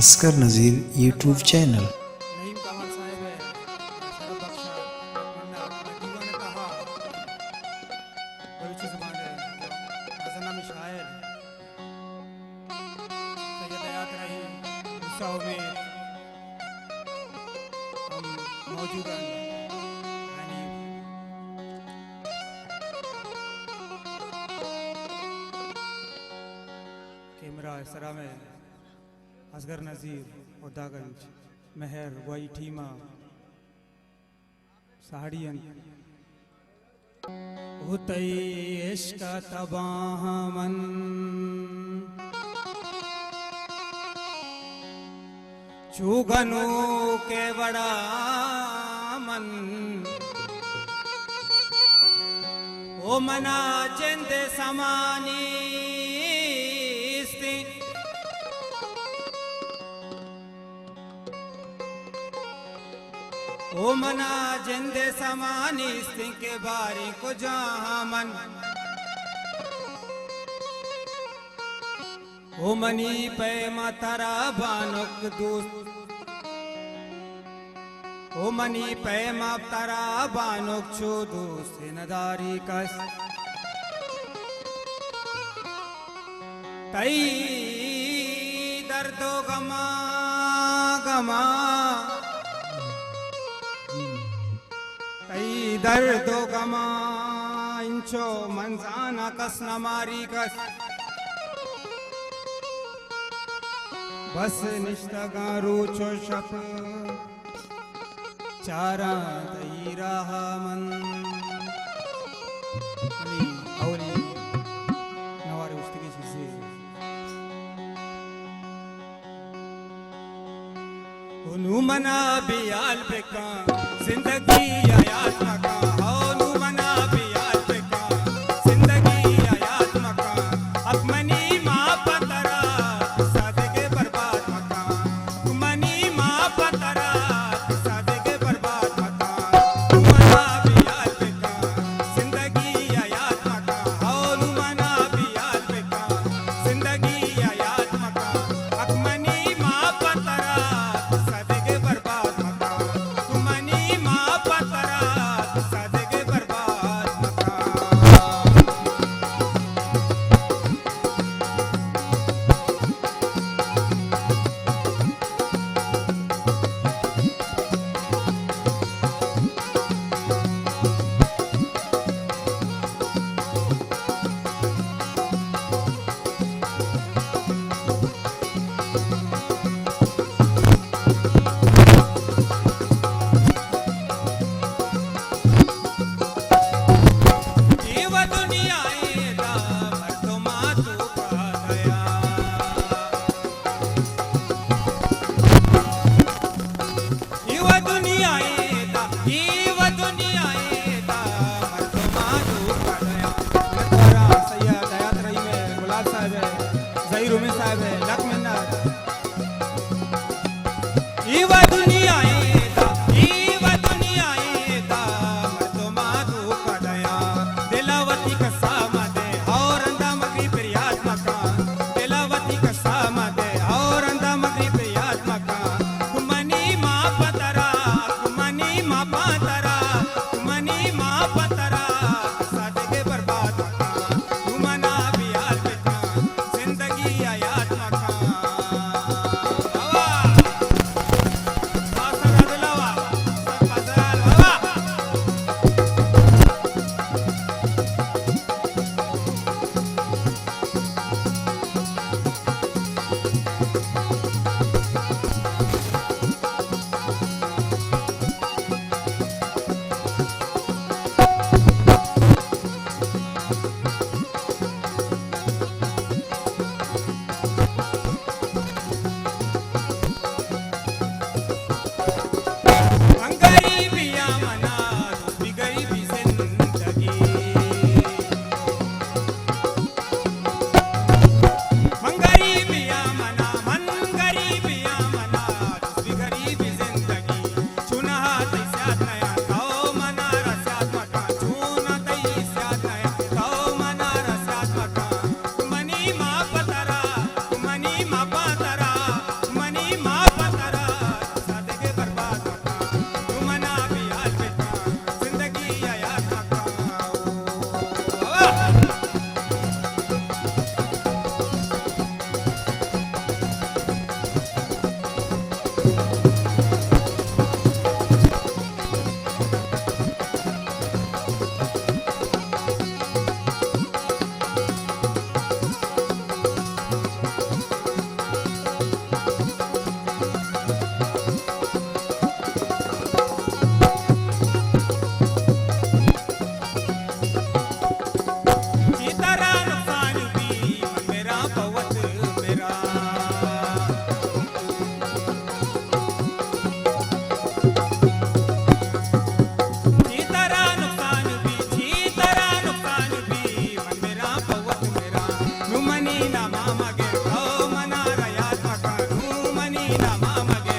असगर नज़ीर YouTube channel. Naeem कमल साहब है, शरफ बख्शा, वरना दीवान कहा, बलूची ज़ुबान है, हसन में शायर, सैयद हयात रही, मुसा उमेर, हम मौजूद हैं, यानी कैमरा सरा में असगर नज़ीर उदागंज महर वाई ठीमा साड़ियन हुतई इश्क तबाह मन चुगनु के बड़ा मन ओ मना चंद समानी ओ मना जिंदे समानी सिंह के बारी को जहाँ मन ओ मनी पे मातारा बानुक दोस्त ओ मनी पे मातारा बानुक छो दोस्त नदारी कस तई दर्दो गमा गमा दर्दो गमा इंचो मंजाना कस नमारी कस बस निश्तगा रूचो शप चारा दई रहा मन अवली नवारे उस्तगी से उनु मना बियाल बेका जिंदगी आयात मका उनु मना बियाल बेका जिंदगी आयात मका अब मनी माँ पतरा सादे बर्बाद मका मनी माँ पतरा सादे बर्बाद मका मना बियाल बेका जिंदगी आयात मका उनु मना बियाल बेका जिंदगी आयात मका अब मनी माँ पतरा सादे बर्बाद मका मनी माँ पतरा माफ तारा सादगे बर्बाद मका तू मना भी आज बेटा जिंदगी याद मका जीतारा नुकसान भी मन मेरा बहुत मेरा जीतारा नुकसान भी मन मेरा बहुत मेरा नुमनी ना मामा गे ओ मना रयात मका नुमनी ना मामा गे